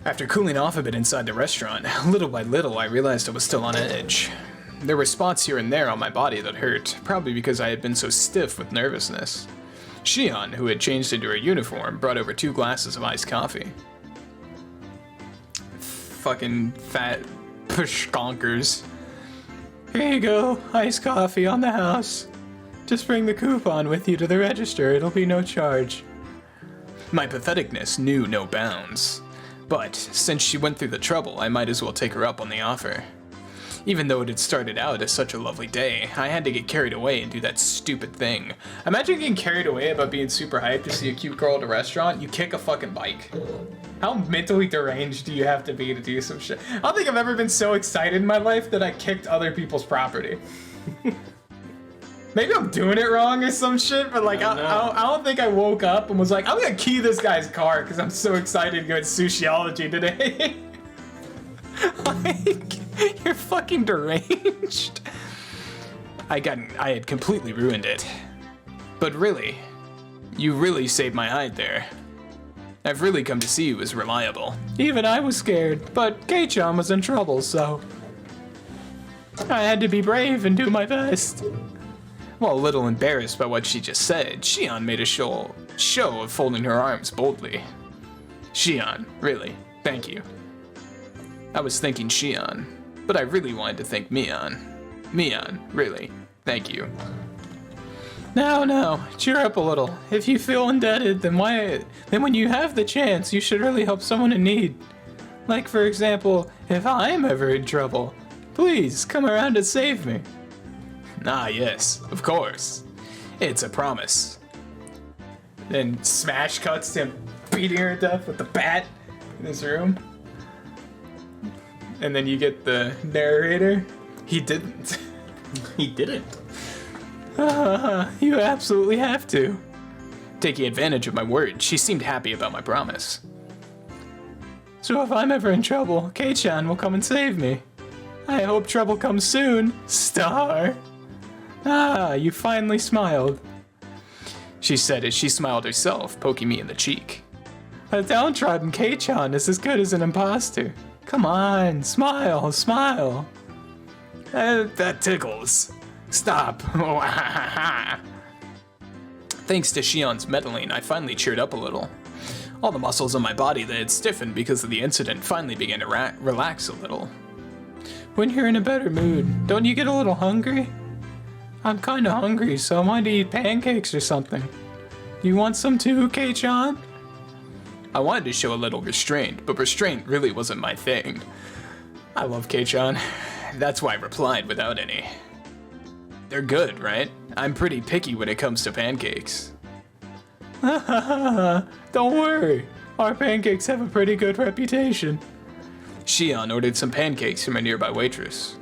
After cooling off a bit inside the restaurant, little by little I realized I was still on edge. There were spots here and there on my body that hurt, probably because I had been so stiff with nervousness. Shion, who had changed into her uniform, brought over 2 glasses of iced coffee. Fucking fat pushkonkers. Here you go, iced coffee on the house. Just bring the coupon with you to the register, it'll be no charge. My patheticness knew no bounds. But, since she went through the trouble, I might as well take her up on the offer. Even though it had started out as such a lovely day, I had to get carried away and do that stupid thing. Imagine getting carried away about being super hyped to see a cute girl at a restaurant, you kick a fucking bike. How mentally deranged do you have to be to do some shit? I don't think I've ever been so excited in my life that I kicked other people's property. Maybe I'm doing it wrong or some shit, but like, I don't think I woke up and was like, I'm gonna key this guy's car because I'm so excited to go to Sushiology today. Like, you're fucking deranged. I had completely ruined it. But really, you really saved my hide there. I've really come to see you as reliable. Even I was scared, but Kei-chan was in trouble, so I had to be brave and do my best. While a little embarrassed by what she just said, Shion made a show of folding her arms boldly. Shion, really, thank you. I was thinking Shion, but I really wanted to thank Mion. Mion, really, thank you. Now, cheer up a little. If you feel indebted, then when you have the chance, you should really help someone in need. Like, for example, if I'm ever in trouble, please come around and save me. Ah, yes, of course. It's a promise. Then smash cuts to him beating her to death with the bat in his room. And then you get the narrator. He didn't. He didn't. You absolutely have to. Taking advantage of my words, she seemed happy about my promise. So if I'm ever in trouble, Kei-chan will come and save me. I hope trouble comes soon, star. Ah, you finally smiled. She said as she smiled herself, poking me in the cheek. A downtrodden Kei-chan is as good as an imposter. Come on, smile, smile. That tickles. Stop. Thanks to Shion's meddling, I finally cheered up a little. All the muscles on my body that had stiffened because of the incident finally began to relax a little. When you're in a better mood, don't you get a little hungry? I'm kinda hungry, so I might eat pancakes or something. You want some too, Kei-chan? I wanted to show a little restraint, but restraint really wasn't my thing. I love Kei-chan. That's why I replied without any. They're good, right? I'm pretty picky when it comes to pancakes. Don't worry. Our pancakes have a pretty good reputation. Shion ordered some pancakes from a nearby waitress.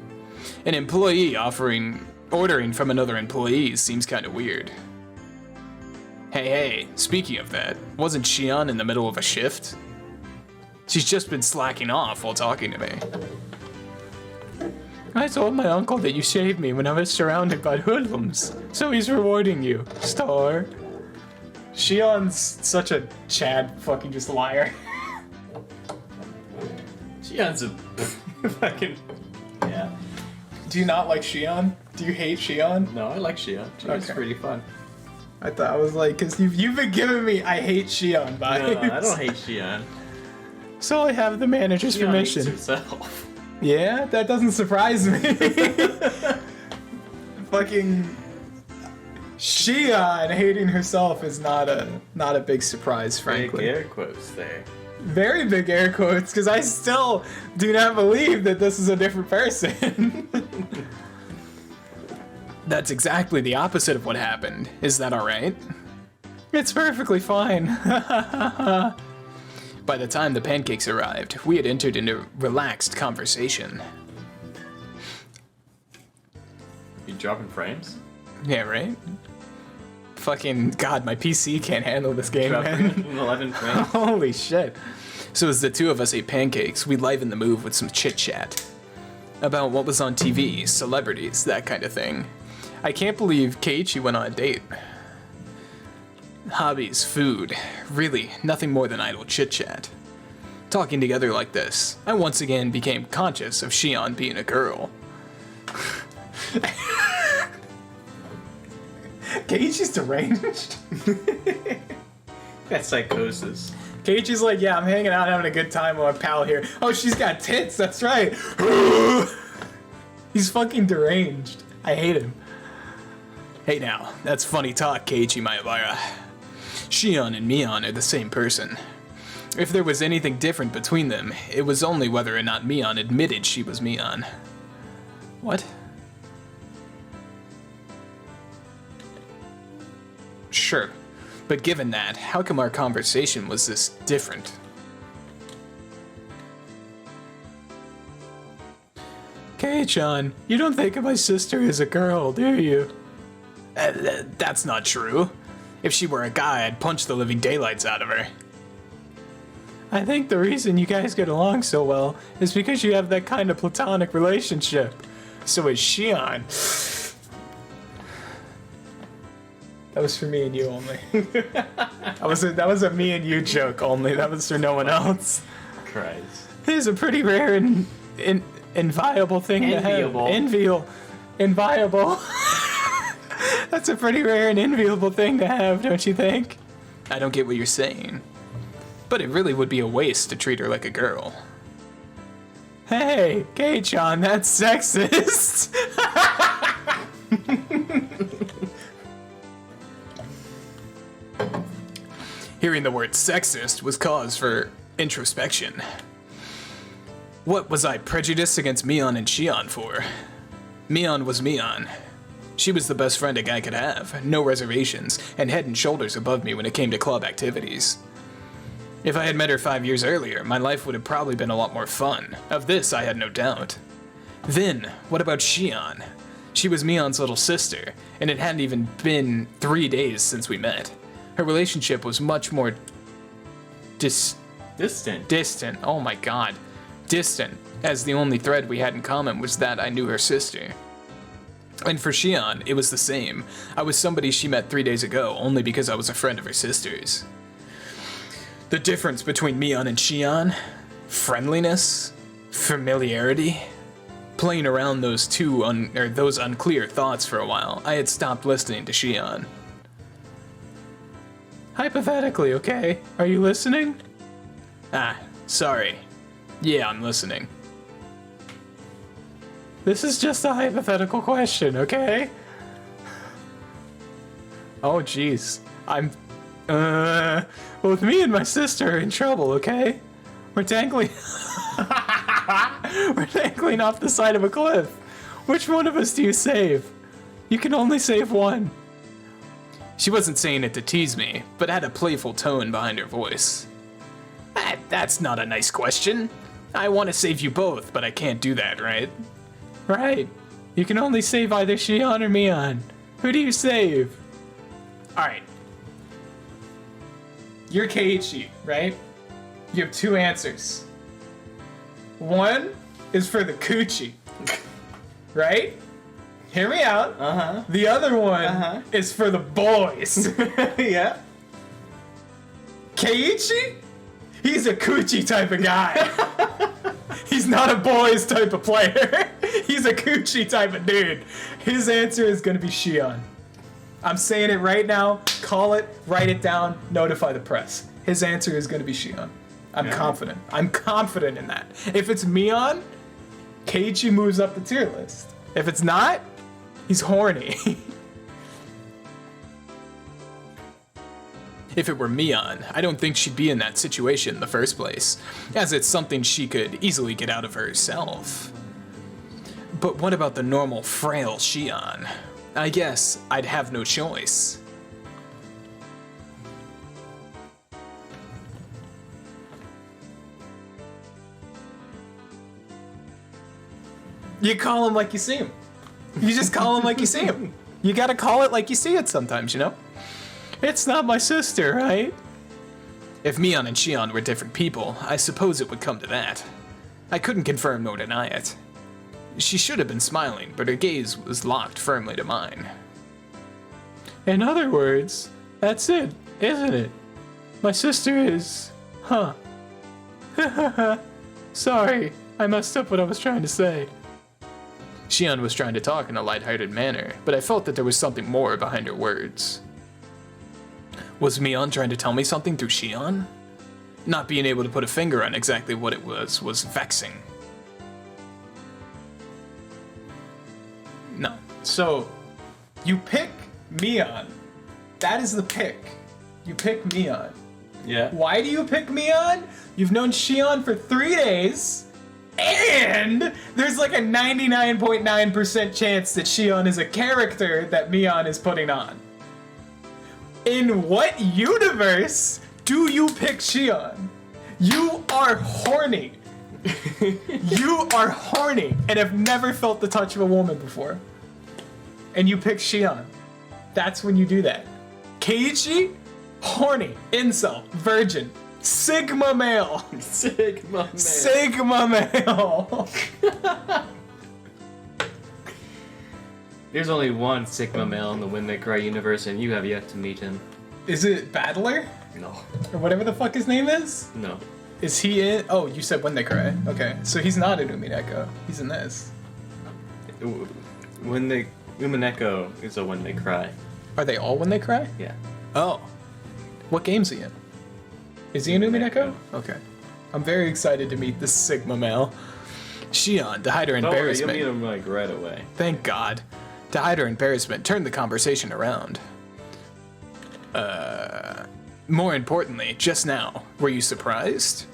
An employee ordering from another employee seems kind of weird. Hey, speaking of that, wasn't Shion in the middle of a shift? She's just been slacking off while talking to me. I told my uncle that you saved me when I was surrounded by hoodlums, so he's rewarding you, star. Shion's such a Chad fucking just liar. Shion's a fucking... Yeah. Do you not like Shion? Do you hate Shion? No, I like Shion. Shion's pretty fun. I thought I was like, because you've been giving me I hate Shion vibes. No, I don't hate Shion. So I have the manager's Shion permission. hates herself. Yeah, that doesn't surprise me. Fucking Shion hating herself is not a big surprise, frankly. Big air quotes there. Very big air quotes, because I still do not believe that this is a different person. That's exactly the opposite of what happened. Is that alright? It's perfectly fine. By the time the pancakes arrived, we had entered into relaxed conversation. You dropping frames? Yeah, right? Fucking God, my PC can't handle this game, Dropping man. 11 frames. Holy shit. So as the two of us ate pancakes, we livened the move with some chit-chat. About what was on TV, celebrities, that kind of thing. I can't believe Keiichi went on a date. Hobbies, food, really, nothing more than idle chit-chat. Talking together like this, I once again became conscious of Shion being a girl. Keiichi's deranged. That's psychosis. Keiichi's like, yeah, I'm hanging out having a good time with my pal here. Oh, she's got tits, that's right. He's fucking deranged. I hate him. Hey now, that's funny talk, Keiichi Maebara. Shion and Mion are the same person. If there was anything different between them, it was only whether or not Mion admitted she was Mion. What? Sure, but given that, how come our conversation was this different? Kei-chan, you don't think of my sister as a girl, do you? That's not true. If she were a guy, I'd punch the living daylights out of her. I think the reason you guys get along so well is because you have that kind of platonic relationship. So is Shion. That was for me and you only. that was a me and you joke only. That was for no one else. Christ. It is a pretty rare and inviolable thing to have. Inviolable. That's a pretty rare and enviable thing to have, don't you think? I don't get what you're saying. But it really would be a waste to treat her like a girl. Hey, Kei-chan, that's sexist. Hearing the word sexist was cause for introspection. What was I prejudiced against Mion and Shion for? Mion was Mion. She was the best friend a guy could have, no reservations, and head and shoulders above me when it came to club activities. If I had met her 5 years earlier, my life would have probably been a lot more fun. Of this, I had no doubt. Then, what about Shion? She was Mion's little sister, and it hadn't even been 3 days since we met. Her relationship was much more distant, oh my god. Distant, as the only thread we had in common was that I knew her sister. And for Shion, it was the same. I was somebody she met 3 days ago, only because I was a friend of her sister's. The difference between Mion and Shion? Friendliness? Familiarity? Playing around those those unclear thoughts for a while, I had stopped listening to Shion. Hypothetically, okay? Are you listening? Ah, sorry. Yeah, I'm listening. This is just a hypothetical question, okay? Oh, jeez. Both me and my sister are in trouble, okay? We're dangling... We're dangling off the side of a cliff. Which one of us do you save? You can only save one. She wasn't saying it to tease me, but had a playful tone behind her voice. That's not a nice question. I want to save you both, but I can't do that, right? Right. You can only save either Shion or Mion. Who do you save? Alright. You're Keiichi, right? You have two answers. One is for the coochie, right? Hear me out. Uh-huh. The other one is for the boys. Yeah. Keiichi? He's a coochie type of guy. He's not a boys type of player. He's a coochie type of dude. His answer is gonna be Shion. I'm saying it right now. Call it, write it down, notify the press. His answer is gonna be Shion. I'm confident. I'm confident in that. If it's Mion, Keiichi moves up the tier list. If it's not, he's horny. If it were Mion, I don't think she'd be in that situation in the first place, as it's something she could easily get out of herself. But what about the normal, frail Shion? I guess I'd have no choice. You call him like you see him. You just call him like you see him. You gotta call it like you see it sometimes, you know? It's not my sister, right? If Mion and Shion were different people, I suppose it would come to that. I couldn't confirm nor deny it. She should have been smiling, but her gaze was locked firmly to mine. In other words, that's it, isn't it? My sister is... huh. Sorry, I messed up what I was trying to say. Shion was trying to talk in a lighthearted manner, but I felt that there was something more behind her words. Was Mion trying to tell me something through Shion? Not being able to put a finger on exactly what it was vexing. No. So, you pick Mion. That is the pick. You pick Mion. Yeah. Why do you pick Mion? You've known Shion for 3 days, and there's like a 99.9% chance that Shion is a character that Mion is putting on. In what universe do you pick Shion? You are horny. You are horny and have never felt the touch of a woman before. And you pick Shion. That's when you do that. Keiichi, horny, incel, virgin, sigma male. Sigma male. Sigma male. There's only one Sigma male in the When They Cry universe, and you have yet to meet him. Is it Battler? No. Or whatever the fuck his name is? No. Is he in? Oh, you said When They Cry. Okay, so he's not in Umineko. He's in this. Umineko is a When They Cry. Are they all When They Cry? Yeah. Oh. What game's he in? Is he in Umineko? Okay. I'm very excited to meet this Sigma male. Shion, to hide her Don't worry, embarrassment. you'll meet him like right away. Thank God. To hide her embarrassment, turned the conversation around. More importantly, just now, were you surprised?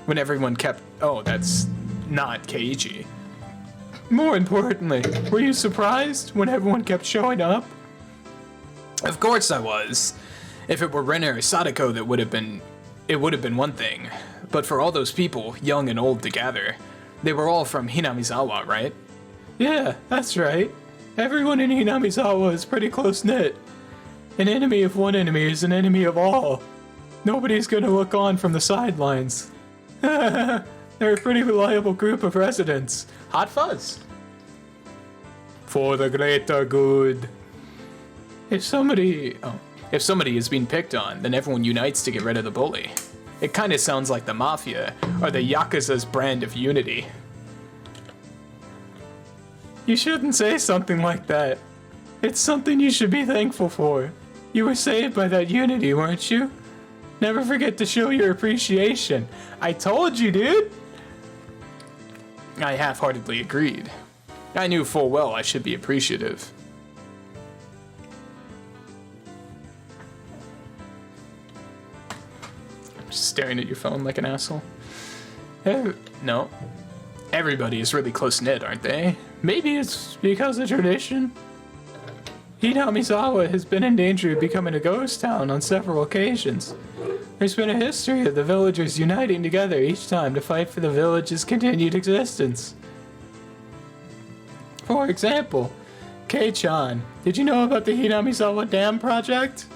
When everyone kept... Oh, that's not Keiichi. More importantly, were you surprised when everyone kept showing up? Of course I was. If it were Renner or Sadako, it would have been one thing. But for all those people, young and old together, they were all from Hinamizawa, right? Yeah, that's right. Everyone in Hinamizawa is pretty close-knit. An enemy of one enemy is an enemy of all. Nobody's gonna look on from the sidelines. They're a pretty reliable group of residents. Hot fuzz. For the greater good. If somebody is being picked on, then everyone unites to get rid of the bully. It kinda sounds like the Mafia, or the Yakuza's brand of unity. You shouldn't say something like that. It's something you should be thankful for. You were saved by that unity, weren't you? Never forget to show your appreciation. I told you, dude! I half-heartedly agreed. I knew full well I should be appreciative. I'm just staring at your phone like an asshole. No. Everybody is really close-knit, aren't they? Maybe it's because of tradition. Hinamizawa has been in danger of becoming a ghost town on several occasions. There's been a history of the villagers uniting together each time to fight for the village's continued existence. For example, Kei-chan, did you know about the Hinamizawa Dam Project?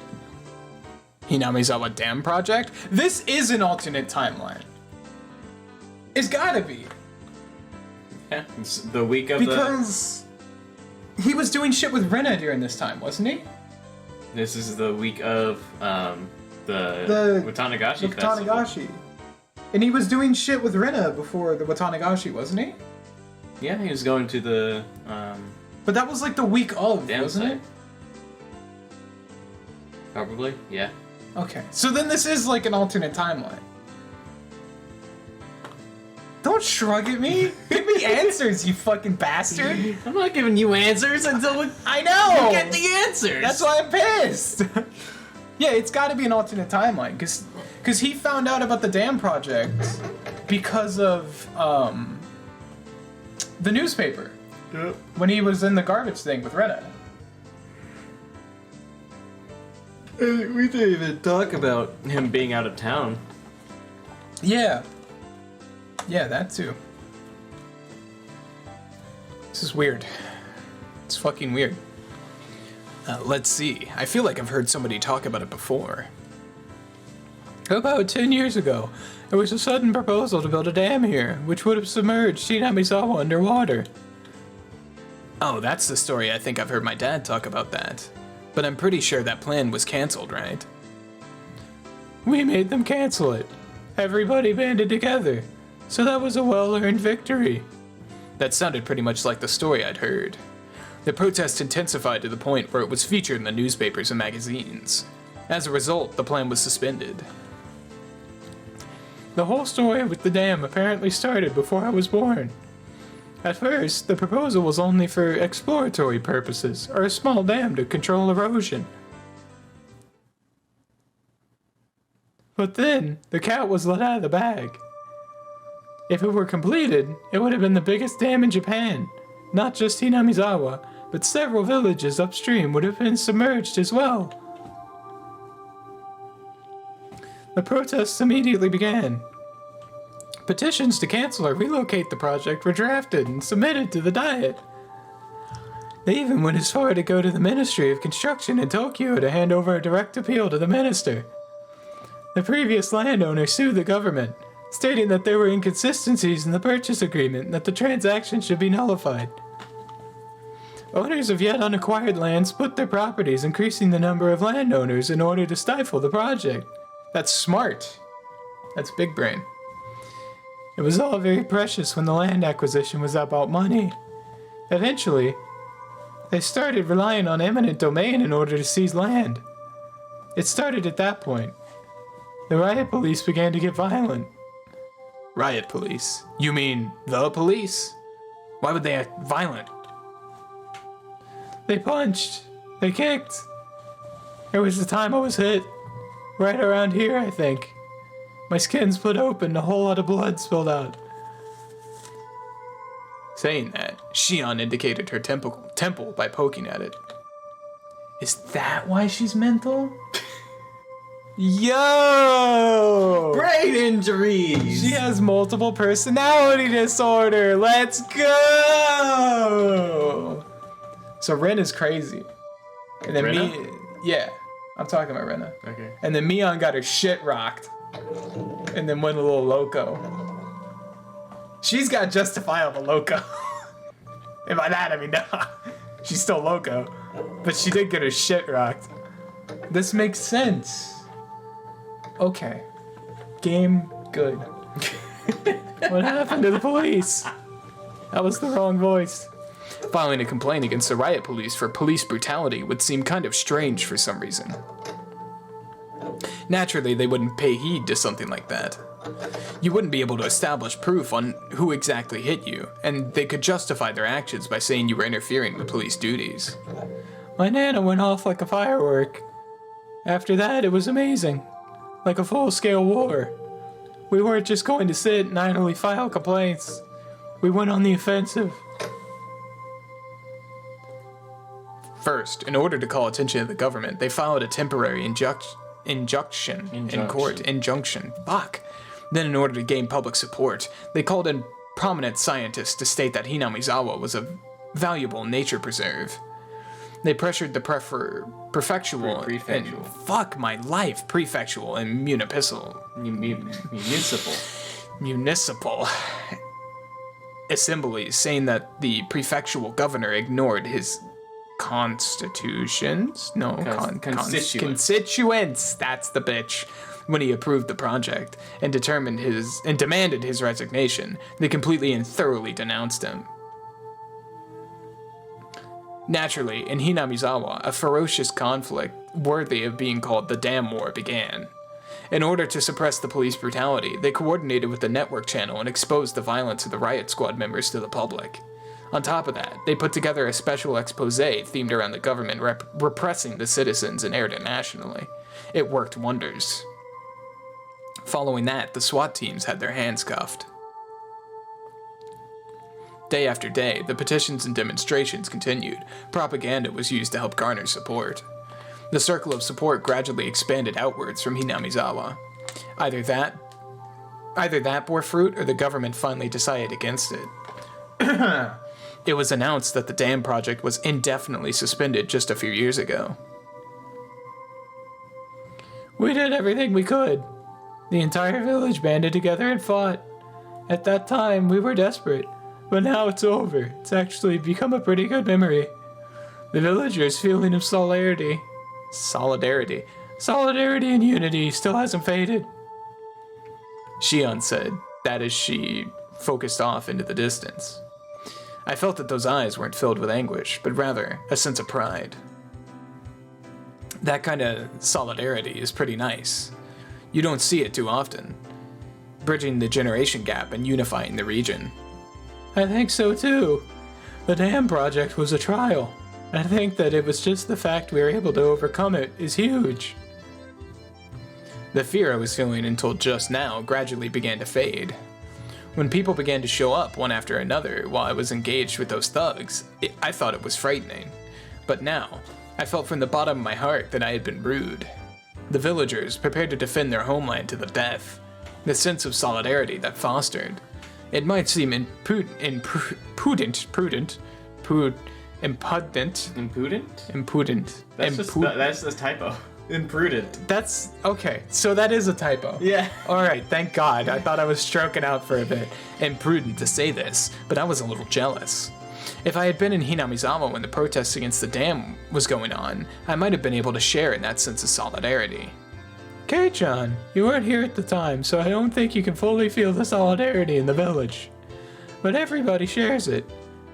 Hinamizawa Dam Project? This is an alternate timeline. It's gotta be. Yeah, it's the week of Because he was doing shit with Rena during this time, wasn't he? This is the week of The Watanagashi festival. Watanagashi. And he was doing shit with Rena before the Watanagashi, wasn't he? Yeah, he was going to the But that was like the week of, dam wasn't site. it? Probably, yeah. Okay. So then this is like an alternate timeline. Don't shrug at me. Give me answers, you fucking bastard. I'm not giving you answers until we I know. get the answers. That's why I'm pissed. Yeah, it's got to be an alternate timeline because he found out about the dam project because of the newspaper. Yep. When he was in the garbage thing with Rena. We didn't even talk about him being out of town. Yeah. Yeah, that too. This is weird. It's fucking weird. Let's see. I feel like I've heard somebody talk about it before. About 10 years ago, there was a sudden proposal to build a dam here, which would have submerged Hinamizawa underwater. Oh, that's the story. I think I've heard my dad talk about that. But I'm pretty sure that plan was cancelled, right? We made them cancel it. Everybody banded together, so that was a well-earned victory. That sounded pretty much like the story I'd heard. The protest intensified to the point where it was featured in the newspapers and magazines. As a result, the plan was suspended. The whole story with the dam apparently started before I was born. At first, the proposal was only for exploratory purposes, or a small dam to control erosion. But then, the cat was let out of the bag. If it were completed, it would have been the biggest dam in Japan. Not just Hinamizawa, but several villages upstream would have been submerged as well. The protests immediately began. Petitions to cancel or relocate the project were drafted and submitted to the Diet. They even went as far to go to the Ministry of Construction in Tokyo to hand over a direct appeal to the minister. The previous landowner sued the government, stating that there were inconsistencies in the purchase agreement and that the transaction should be nullified. Owners of yet unacquired land split their properties, increasing the number of landowners in order to stifle the project. That's smart. That's big brain. It was all very precious when the land acquisition was about money. Eventually, they started relying on eminent domain in order to seize land. It started at that point. The riot police began to get violent. Riot police? You mean the police? Why would they act violent? They punched. They kicked. There was the time I was hit. Right around here, I think. My skin split open, a whole lot of blood spilled out. Saying that, Shion indicated her temple by poking at it. Is that why she's mental? Yo! Brain injuries! She has multiple personality disorder. Let's go! So Ren is crazy. And then Renna? Yeah, I'm talking about Renna. Okay. And then Mion got her shit rocked. And then went a little loco. She's got justifiable loco. And by that I mean, nah. She's still loco. But she did get her shit rocked. This makes sense. Okay. Game good. What happened to the police? That was the wrong voice. Filing a complaint against the riot police for police brutality would seem kind of strange for some reason. Naturally, they wouldn't pay heed to something like that. You wouldn't be able to establish proof on who exactly hit you, and they could justify their actions by saying you were interfering with police duties. My nana went off like a firework. After that, it was amazing. Like a full-scale war. We weren't just going to sit and idly file complaints. We went on the offensive. First, in order to call attention to the government, they filed a temporary injunction in court. Injunction. Fuck. Then, in order to gain public support, they called in prominent scientists to state that Hinamizawa was a valuable nature preserve. They pressured the prefectural and fuck my life, prefectural and municipal assemblies, saying that the prefectural governor ignored his constituents? No, constituents. That's the bitch. When he approved the project and demanded his resignation, they completely and thoroughly denounced him. Naturally, in Hinamizawa, a ferocious conflict worthy of being called the Dam War began. In order to suppress the police brutality, they coordinated with the network channel and exposed the violence of the riot squad members to the public. On top of that, they put together a special expose themed around the government repressing the citizens and aired it nationally. It worked wonders. Following that, the SWAT teams had their hands cuffed. Day after day, the petitions and demonstrations continued. Propaganda was used to help garner support. The circle of support gradually expanded outwards from Hinamizawa. Either that bore fruit, or the government finally decided against it. It was announced that the dam project was indefinitely suspended just a few years ago. We did everything we could. The entire village banded together and fought. At that time, we were desperate, but now it's over. It's actually become a pretty good memory. The villagers' feeling of solidarity and unity still hasn't faded. Shion said, that as she focused off into the distance. I felt that those eyes weren't filled with anguish, but rather a sense of pride. That kind of solidarity is pretty nice. You don't see it too often, bridging the generation gap and unifying the region. I think so too. The dam project was a trial. I think that it was just the fact we were able to overcome it is huge. The fear I was feeling until just now gradually began to fade. When people began to show up one after another while I was engaged with those thugs, I thought it was frightening. But now, I felt from the bottom of my heart that I had been rude. The villagers prepared to defend their homeland to the death. The sense of solidarity that fostered. It might seem impudent. That's a typo. Imprudent. That's okay. So that is a typo. Yeah. All right. Thank God. I thought I was stroking out for a bit. Imprudent to say this, but I was a little jealous. If I had been in Hinamizawa when the protests against the dam was going on, I might have been able to share in that sense of solidarity. Keiichi, you weren't here at the time, so I don't think you can fully feel the solidarity in the village. But everybody shares it.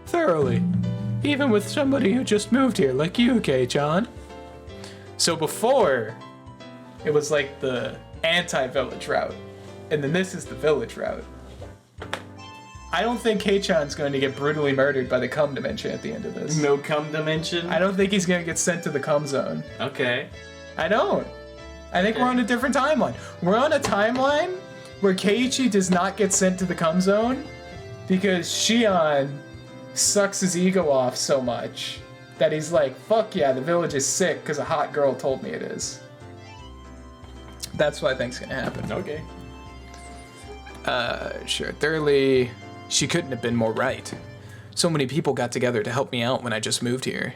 Thoroughly. Even with somebody who just moved here, like you, Keiichi. So before, it was like the anti-village route, and then this is the village route. I don't think Keiichi's going to get brutally murdered by the cum dimension at the end of this. No cum dimension? I don't think he's going to get sent to the cum zone. Okay. I don't. I think we're on a different timeline. We're on a timeline where Keiichi does not get sent to the cum zone because Shion sucks his ego off so much that he's like, fuck yeah, the village is sick because a hot girl told me it is. That's what I think's gonna happen. Okay. Sure. Thirdly, she couldn't have been more right. So many people got together to help me out when I just moved here,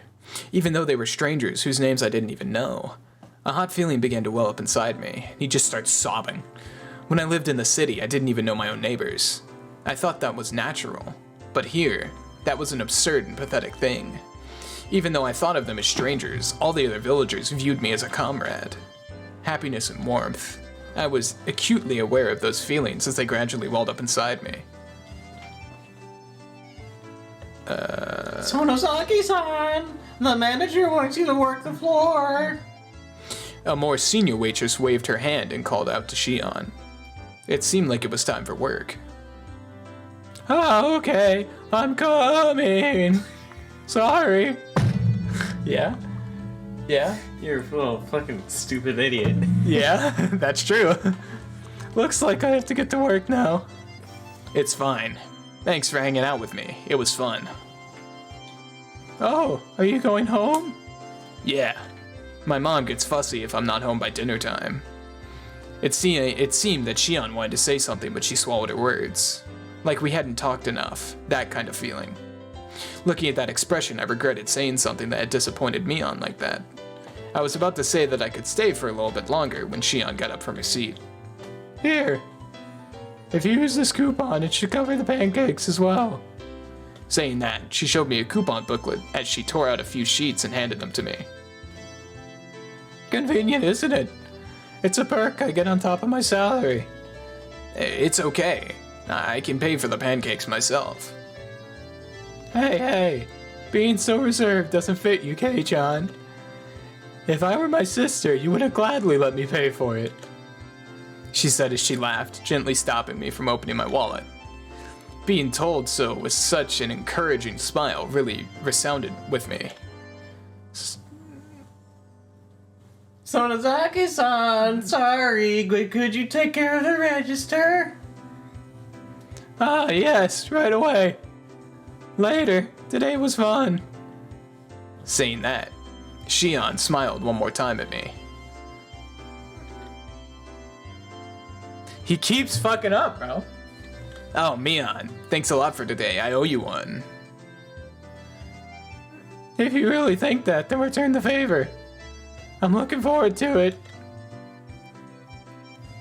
even though they were strangers whose names I didn't even know. A hot feeling began to well up inside me, and he just starts sobbing. When I lived in the city, I didn't even know my own neighbors. I thought that was natural, but here, that was an absurd and pathetic thing. Even though I thought of them as strangers, all the other villagers viewed me as a comrade. Happiness and warmth. I was acutely aware of those feelings as they gradually welled up inside me. Sonozaki-san! The manager wants you to work the floor! A more senior waitress waved her hand and called out to Shion. It seemed like it was time for work. Oh, okay. I'm coming. Sorry. Yeah? Yeah? You're a little fucking stupid idiot. Yeah, that's true. Looks like I have to get to work now. It's fine. Thanks for hanging out with me. It was fun. Oh, are you going home? Yeah. My mom gets fussy if I'm not home by dinner time. It seemed that Shion wanted to say something, but she swallowed her words. Like we hadn't talked enough. That kind of feeling. Looking at that expression, I regretted saying something that had disappointed Mion like that. I was about to say that I could stay for a little bit longer when Shion got up from her seat. Here. If you use this coupon, it should cover the pancakes as well. Saying that, she showed me a coupon booklet as she tore out a few sheets and handed them to me. Convenient, isn't it? It's a perk I get on top of my salary. It's okay. I can pay for the pancakes myself. Hey, being so reserved doesn't fit you, Kei-chan. If I were my sister, you would have gladly let me pay for it. She said as she laughed, gently stopping me from opening my wallet. Being told so with such an encouraging smile really resounded with me. Sonozaki-san, sorry, could you take care of the register? Ah, yes, right away. Later, today was fun. Saying that, Shion smiled one more time at me. He keeps fucking up, bro. Oh, Mion, thanks a lot for today. I owe you one. If you really think that, then return the favor. I'm looking forward to it.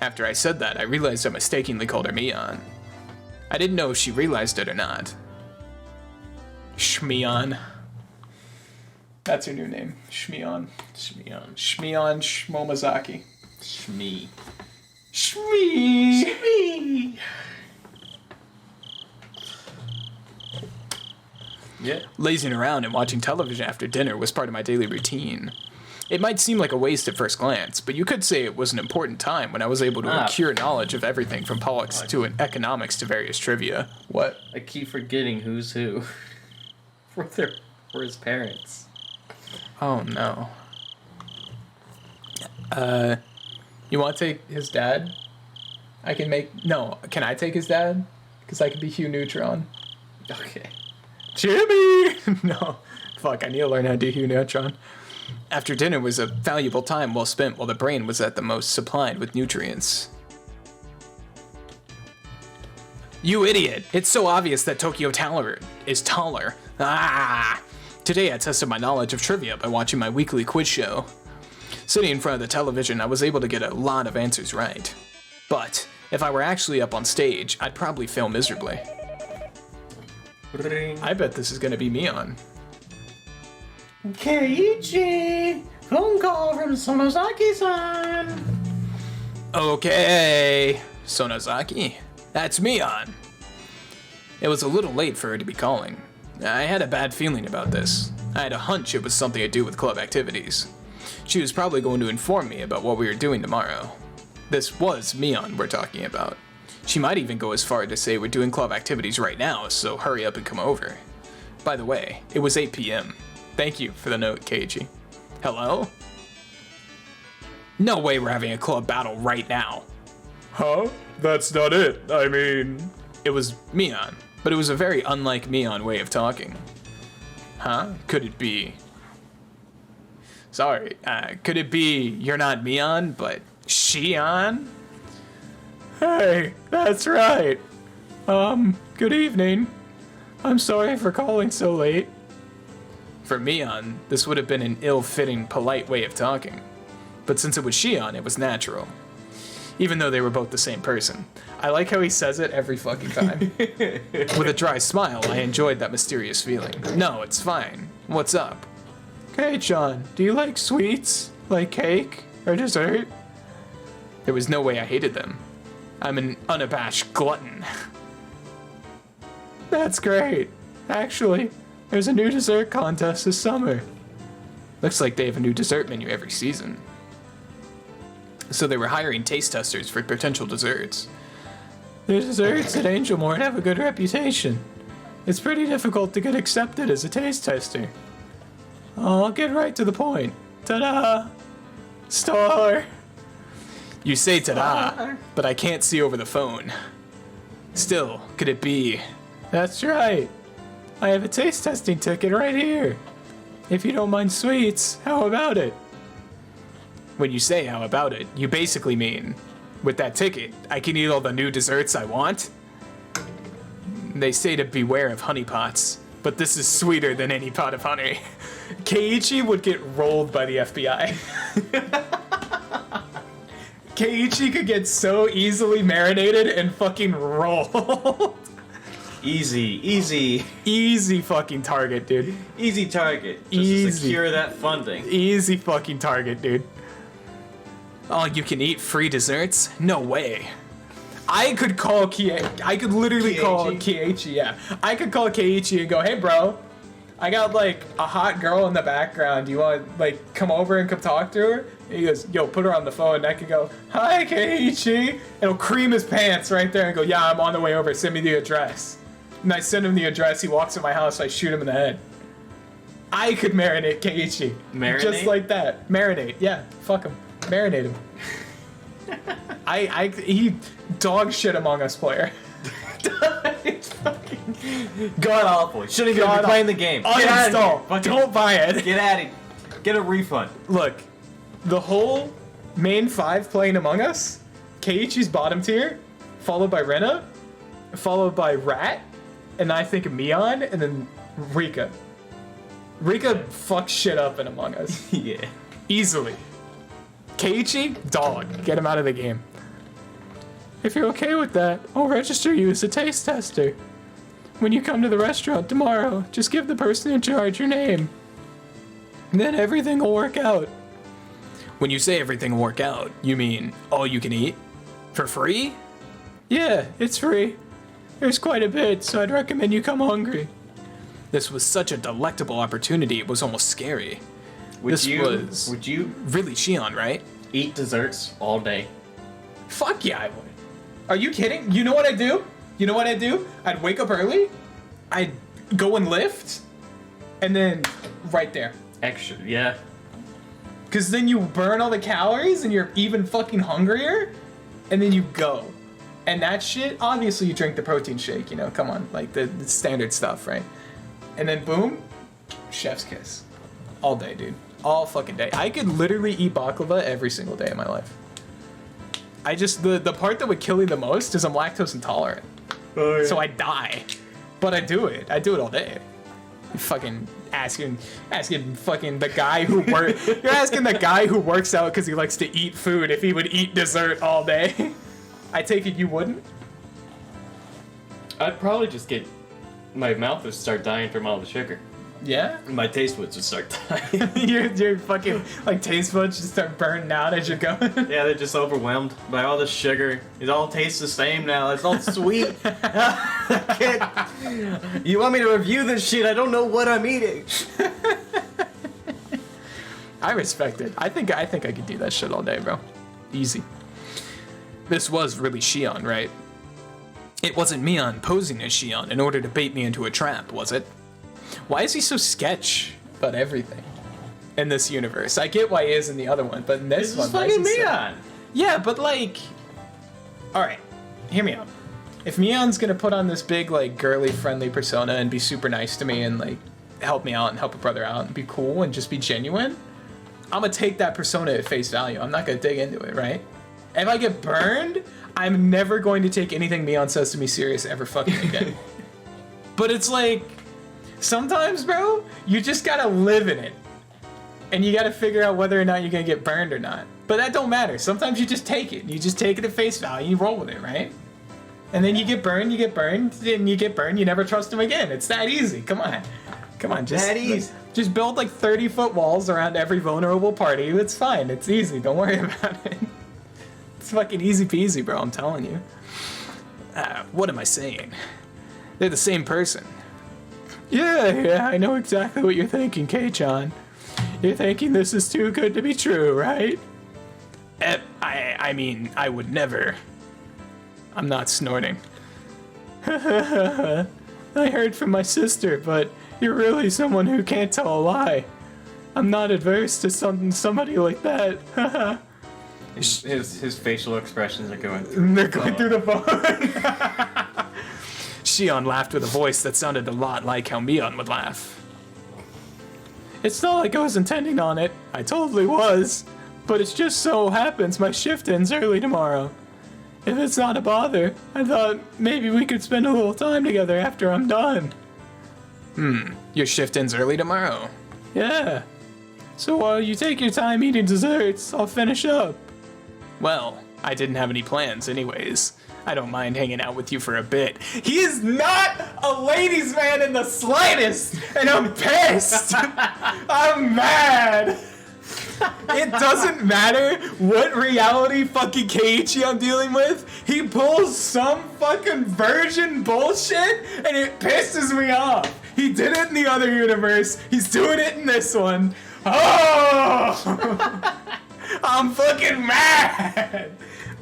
After I said that, I realized I mistakenly called her Mion. I didn't know if she realized it or not. Shmion. That's her new name. Shmion. Shmion Shmomazaki. Shmi. Shmee. Yeah. Lazing around and watching television after dinner was part of my daily routine. It might seem like a waste at first glance, but you could say it was an important time when I was able to acquire knowledge of everything from politics to economics to various trivia. What? I keep forgetting who's who. for his parents. Oh no. You want to take his dad? Can I take his dad? Because I can be Hugh Neutron. Okay. Jimmy! No. Fuck, I need to learn how to do Hugh Neutron. After dinner was a valuable time well spent while the brain was at the most supplied with nutrients. You idiot! It's so obvious that Tokyo Tower is taller. Ah! Today I tested my knowledge of trivia by watching my weekly quiz show. Sitting in front of the television, I was able to get a lot of answers right. But if I were actually up on stage, I'd probably fail miserably. Ring. I bet this is gonna be Mion. Keiichi! Phone call from Sonozaki-san! Okay, Sonozaki. That's Mion. It was a little late for her to be calling. I had a bad feeling about this. I had a hunch it was something to do with club activities. She was probably going to inform me about what we were doing tomorrow. This was Mion we're talking about. She might even go as far to say we're doing club activities right now, so hurry up and come over. By the way, it was 8 p.m. Thank you for the note, Keiichi. Hello? No way we're having a club battle right now. Huh? That's not it. I mean... It was Mion, but it was a very unlike Mion way of talking. Huh? Could it be... Sorry, could it be you're not Mion, but Shion? Hey, that's right. Good evening. I'm sorry for calling so late. For Mion, this would have been an ill-fitting, polite way of talking. But since it was Shion, it was natural. Even though they were both the same person. I like how he says it every fucking time. With a dry smile, I enjoyed that mysterious feeling. No, it's fine. What's up? Keiichi, do you like sweets? Like cake? Or dessert? There was no way I hated them. I'm an unabashed glutton. That's great. Actually, there's a new dessert contest this summer. Looks like they have a new dessert menu every season. So they were hiring taste testers for potential desserts. Their desserts at Angelmore have a good reputation. It's pretty difficult to get accepted as a taste tester. I'll get right to the point. Ta-da! Star! You say ta-da, but I can't see over the phone. Still, could it be? That's right. I have a taste testing ticket right here. If you don't mind sweets, how about it? When you say how about it, you basically mean, with that ticket, I can eat all the new desserts I want? They say to beware of honeypots, but this is sweeter than any pot of honey. Keiichi would get rolled by the FBI. Keiichi could get so easily marinated and fucking rolled. Easy. Easy fucking target, dude. Easy target. Just to Easy. secure that funding. Easy fucking target, dude. Oh, you can eat free desserts? No way. I could call I could literally call Keiichi, yeah. I could call Keiichi and go, hey bro, I got like a hot girl in the background. Do you want to like come over and come talk to her? And he goes, yo, put her on the phone. And I could go, hi Keiichi. And he'll cream his pants right there and go, yeah, I'm on the way over. Send me the address. And I send him the address. He walks in my house. I shoot him in the head. I could marinate Keiichi. Marinate? Just like that. Marinate. Yeah, fuck him. Marinate him. He dog shit Among Us player. God awful. Shouldn't even be playing the game. Uninstall. Don't buy it. Get at it. Get a refund. Look, the whole main five playing Among Us, Keiichi's bottom tier, followed by Rena, followed by Rat, and I think Mion, and then Rika. Rika fucks shit up in Among Us. Yeah. Easily. Keiichi, dog. Get him out of the game. If you're okay with that, I'll register you as a taste tester. When you come to the restaurant tomorrow, just give the person in charge your name. Then everything will work out. When you say everything will work out, you mean all you can eat? For free? Yeah, it's free. There's quite a bit, so I'd recommend you come hungry. This was such a delectable opportunity, it was almost scary. Would you Really Shion, right? eat desserts all day? Fuck yeah, I would. Are you kidding? You know what I do? I'd wake up early, I'd go and lift, and then right there. Extra, yeah. Because then you burn all the calories and you're even fucking hungrier, and then you go. And that shit, obviously you drink the protein shake, come on, like the standard stuff, right? And then boom, chef's kiss. All day, dude. All fucking day. I could literally eat baklava every single day of my life. The part that would kill me the most is I'm lactose intolerant. Oh, yeah. So I die. But I do it. I do it all day. You fucking asking fucking the guy who you're asking the guy who works out because he likes to eat food if he would eat dessert all day. I take it you wouldn't? I'd probably just my mouth would start dying from all the sugar. Yeah? My taste buds would start dying. your fucking like taste buds just start burning out as you're going. Yeah, they're just overwhelmed by all the sugar. It all tastes the same now. It's all sweet. You want me to review this shit? I don't know what I'm eating. I respect it. I think I could do that shit all day, bro. Easy. This was really Shion, right? It wasn't Mion posing as Shion in order to bait me into a trap, was it? Why is he so sketch about everything in this universe? I get why he is in the other one, but in this one, It's fucking Mion. Yeah, but like, all right, hear me out. If Mion's gonna put on this big, like, girly, friendly persona and be super nice to me and like help me out and help a brother out and be cool and just be genuine, I'm gonna take that persona at face value. I'm not gonna dig into it, right? If I get burned, I'm never going to take anything Mion says to me serious ever fucking again. But it's like, sometimes, bro, you just gotta live in it. And you gotta figure out whether or not you're gonna get burned or not. But that don't matter. Sometimes you just take it. You just take it at face value, you roll with it, right? And then you get burned, and you get burned, you never trust them again. It's that easy. Come on, just That easy. Just build like 30-foot walls around every vulnerable party. It's fine. It's easy. Don't worry about it. It's fucking easy peasy, bro. I'm telling you. What am I saying? They're the same person. Yeah, I know exactly what you're thinking, Keiichi. You're thinking this is too good to be true, right? I mean, I would never. I'm not snorting. I heard from my sister, but you're really someone who can't tell a lie. I'm not adverse to somebody like that. His facial expressions are going. They're going through the phone. Shion laughed with a voice that sounded a lot like how Mion would laugh. It's not like I was intending on it. I totally was. But it just so happens my shift ends early tomorrow. If it's not a bother, I thought maybe we could spend a little time together after I'm done. Your shift ends early tomorrow? Yeah. So while you take your time eating desserts, I'll finish up. Well, I didn't have any plans anyways. I don't mind hanging out with you for a bit. He is not a ladies' man in the slightest, and I'm pissed. I'm mad. It doesn't matter what reality fucking Keiichi I'm dealing with. He pulls some fucking virgin bullshit, and it pisses me off. He did it in the other universe. He's doing it in this one. Oh! I'm fucking mad!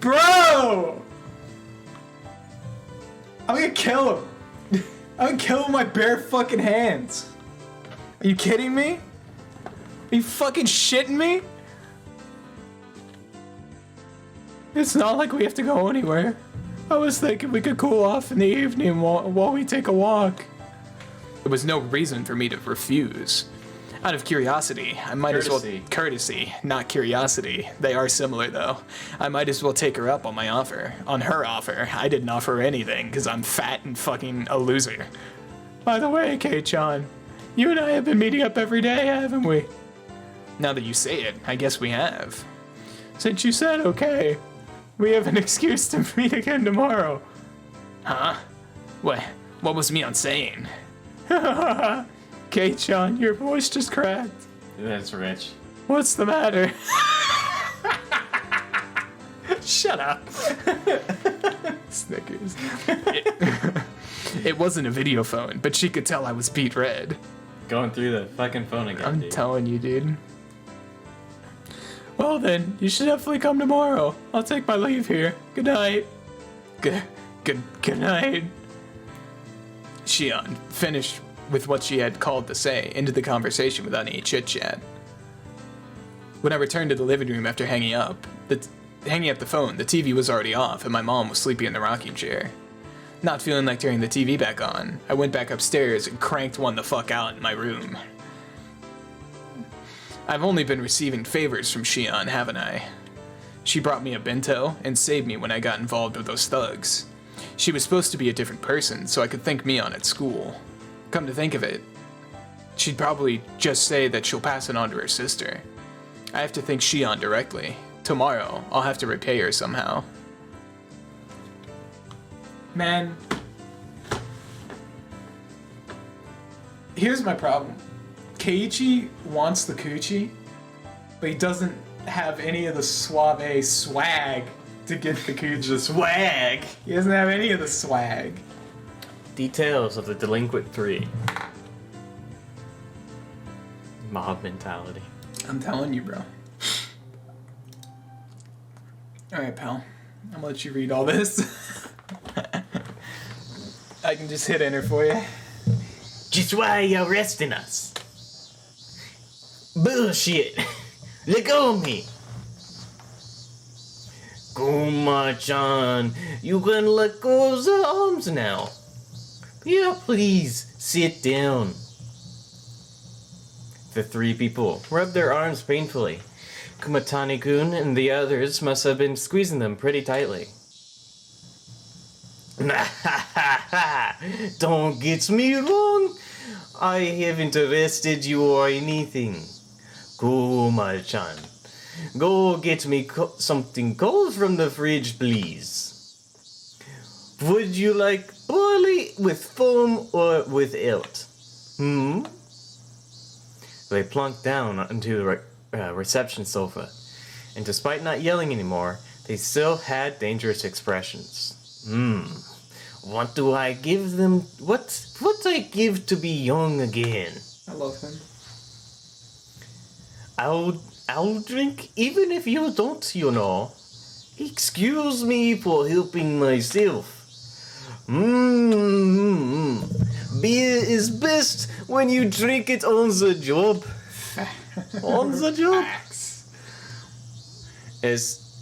Bro! I'm gonna kill him. I'm gonna kill him with my bare fucking hands. Are you kidding me? Are you fucking shitting me? It's not like we have to go anywhere. I was thinking we could cool off in the evening while we take a walk. There was no reason for me to refuse. Out of curiosity, I might as well... Courtesy, not curiosity. They are similar, though. I might as well take her up on my offer. On her offer. I didn't offer her anything, because I'm fat and fucking a loser. By the way, Kei-chan, you and I have been meeting up every day, haven't we? Now that you say it, I guess we have. Since you said okay, we have an excuse to meet again tomorrow. Huh? What was Mion saying? Kei-chan, your voice just cracked. That's rich. What's the matter? Shut up. Snickers. It wasn't a video phone, but she could tell I was beat red. Going through the fucking phone again, I'm dude. telling you, dude. Well then, you should definitely come tomorrow. I'll take my leave here. Good night. Good night. Shion finished with what she had called to say, ended the conversation without any chit-chat. When I returned to the living room after hanging up the phone, the TV was already off and my mom was sleeping in the rocking chair. Not feeling like turning the TV back on, I went back upstairs and cranked one the fuck out in my room. I've only been receiving favors from Shion, haven't I? She brought me a bento and saved me when I got involved with those thugs. She was supposed to be a different person, so I could thank me on at school. Come to think of it, she'd probably just say that she'll pass it on to her sister. I have to thank Shion directly. Tomorrow, I'll have to repay her somehow. Man, here's my problem. Keiichi wants the coochie, but he doesn't have any of the suave swag to get the coochie. The swag. He doesn't have any of the swag. Details of the Delinquent 3. Mob mentality. I'm telling you, bro. Alright, pal. I'm gonna let you read all this. I can just hit enter for you. Just why are you arresting us? Bullshit. Let go of me. Kuma-chan, you can let go of the arms now. Yeah, please, sit down. The three people rubbed their arms painfully. Kumatani-kun and the others must have been squeezing them pretty tightly. Don't get me wrong. I haven't arrested you or anything. Kuma-chan, go get me something cold from the fridge, please. Would you like barley with foam or without? They plunked down onto the reception sofa, and despite not yelling anymore, they still had dangerous expressions. What do I give them? What I give to be young again? I love him. I'll drink even if you don't, you know. Excuse me for helping myself. Beer is best when you drink it on the job. On the job.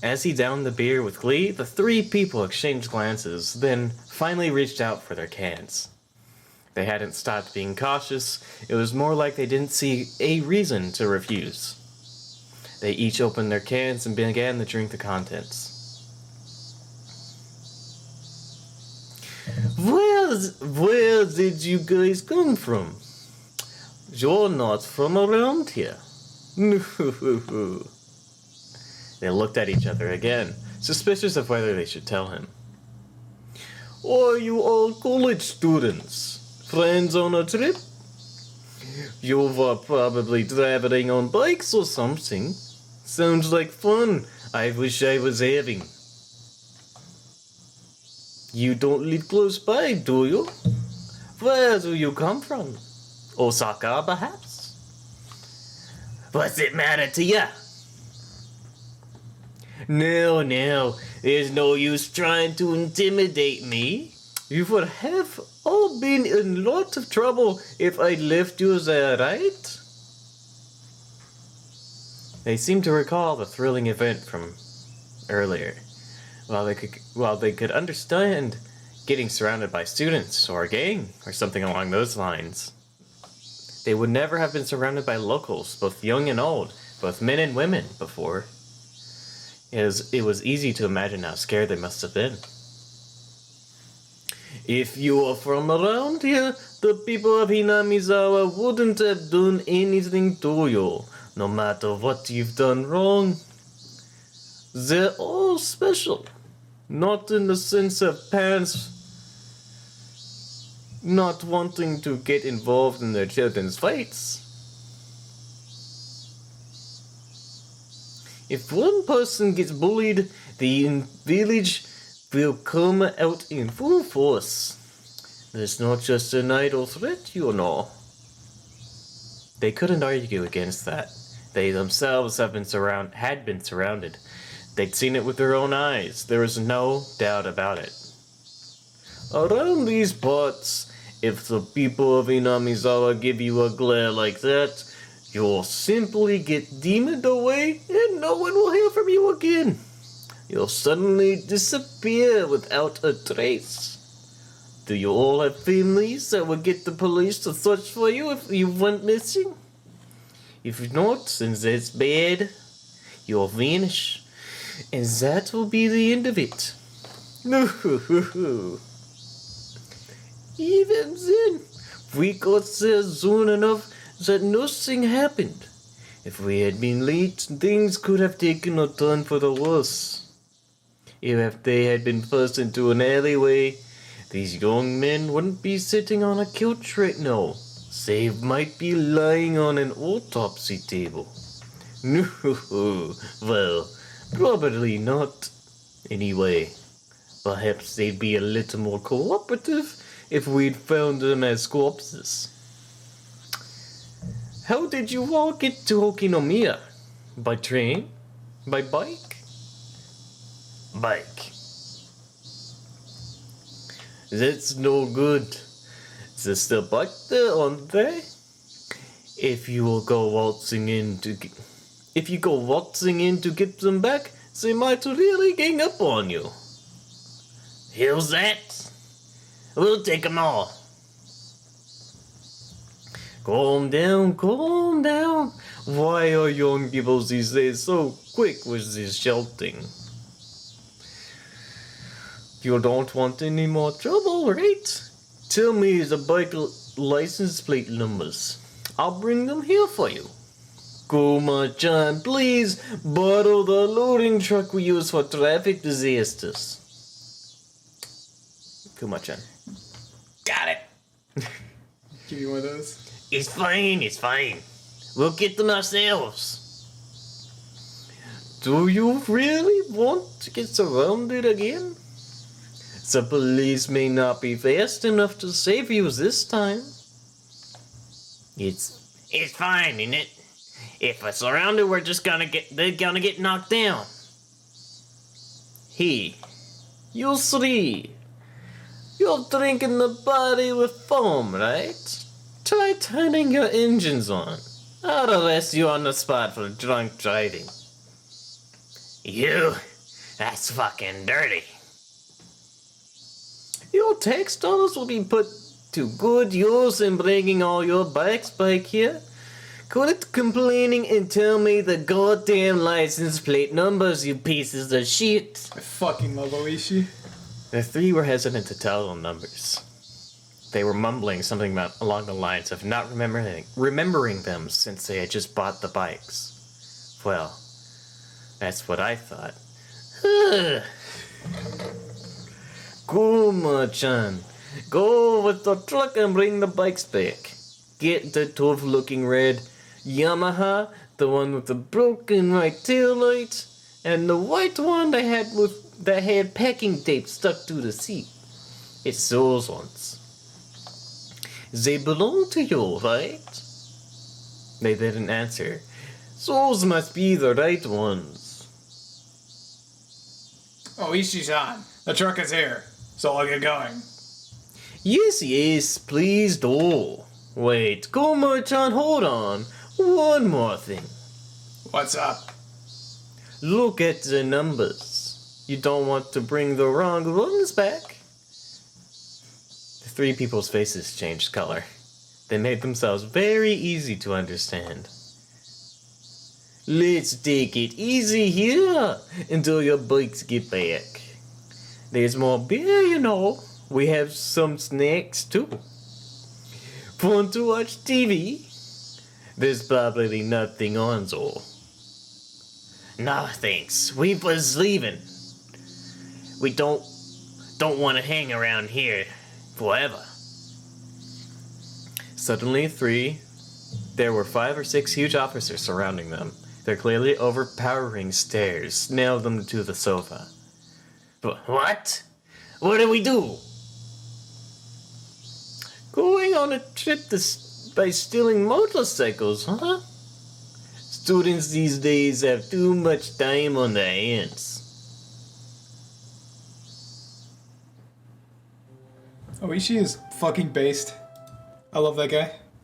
As he downed the beer with glee, the three people exchanged glances, then finally reached out for their cans. They hadn't stopped being cautious. It was more like they didn't see a reason to refuse. They each opened their cans and began to drink the contents. Where did you guys come from? You're not from around here. They looked at each other again, suspicious of whether they should tell him. Are you all college students? Friends on a trip? You were probably traveling on bikes or something. Sounds like fun. I wish I was having. You don't live close by, do you? Where do you come from? Osaka, perhaps? What's it matter to ya? No, there's no use trying to intimidate me. You would have all been in a lot of trouble if I'd left you there, right? They seemed to recall the thrilling event from earlier. While they could understand getting surrounded by students or a gang or something along those lines, they would never have been surrounded by locals, both young and old, both men and women, before. It was easy to imagine how scared they must have been. If you are from around here, the people of Hinamizawa wouldn't have done anything to you, no matter what you've done wrong. They're all special. Not in the sense of parents not wanting to get involved in their children's fights. If one person gets bullied, the village will come out in full force. There's not just an idle threat, you know. They couldn't argue against that. They themselves had been surrounded. They'd seen it with their own eyes. There was no doubt about it. Around these parts, if the people of Hinamizawa give you a glare like that, you'll simply get demoned away and no one will hear from you again. You'll suddenly disappear without a trace. Do you all have families that would get the police to search for you if you went missing? If not, since that's bad, you'll vanish. And that will be the end of it. Even then, we got there soon enough that nothing happened. If we had been late, things could have taken a turn for the worse. If they had been forced into an alleyway, these young men wouldn't be sitting on a couch right now. They might be lying on an autopsy table. Well, probably not. Anyway, perhaps they'd be a little more cooperative if we'd found them as corpses. How did you all get to Okinomiya? By train? By bike? Bike. That's no good. There's still bike there, aren't they? If you go waltzing in to get them back, they might really gang up on you. How's that? We'll take them all. Calm down. Why are young people these days so quick with this shouting? You don't want any more trouble, right? Tell me the bike license plate numbers. I'll bring them here for you. Kuma-chan, please borrow the loading truck we use for traffic disasters. Kuma-chan. Got it. Give you one of those. It's fine. We'll get them ourselves. Do you really want to get surrounded again? The police may not be fast enough to save you this time. It's fine, isn't it? If we're surrounded, they're gonna get knocked down. Hey, you three. You're drinking the body with foam, right? Try turning your engines on. I'll arrest you on the spot for drunk driving. You, that's fucking dirty. Your tax dollars will be put to good use in bringing all your bikes back here. Quit complaining and tell me the goddamn license plate numbers, you pieces of shit. I fucking love Oishi. The three were hesitant to tell them numbers. They were mumbling something along the lines of not remembering them since they had just bought the bikes. Well, that's what I thought. Kuma-chan, go with the truck and bring the bikes back. Get the tough-looking red Yamaha, the one with the broken right taillight, and the white one that had packing tape stuck to the seat. It's those ones. They belong to you, right? They didn't answer. Those must be the right ones. Oishi-san, the truck is here, so I'll get going. Yes, please do. Wait, Kuma-chan, hold on. One more thing. What's up? Look at the numbers. You don't want to bring the wrong ones back. The three people's faces changed color. They made themselves very easy to understand. Let's take it easy here until your bikes get back. There's more beer, you know. We have some snacks too. Want to watch TV? There's probably nothing on, though. No, thanks. We was leaving. We don't want to hang around here forever. Suddenly, there were 5 or 6 huge officers surrounding them. Their clearly overpowering stares nailed them to the sofa. What? What do we do? Going on a trip by stealing motorcycles, huh? Students these days have too much time on their hands. Oishi is fucking based. I love that guy.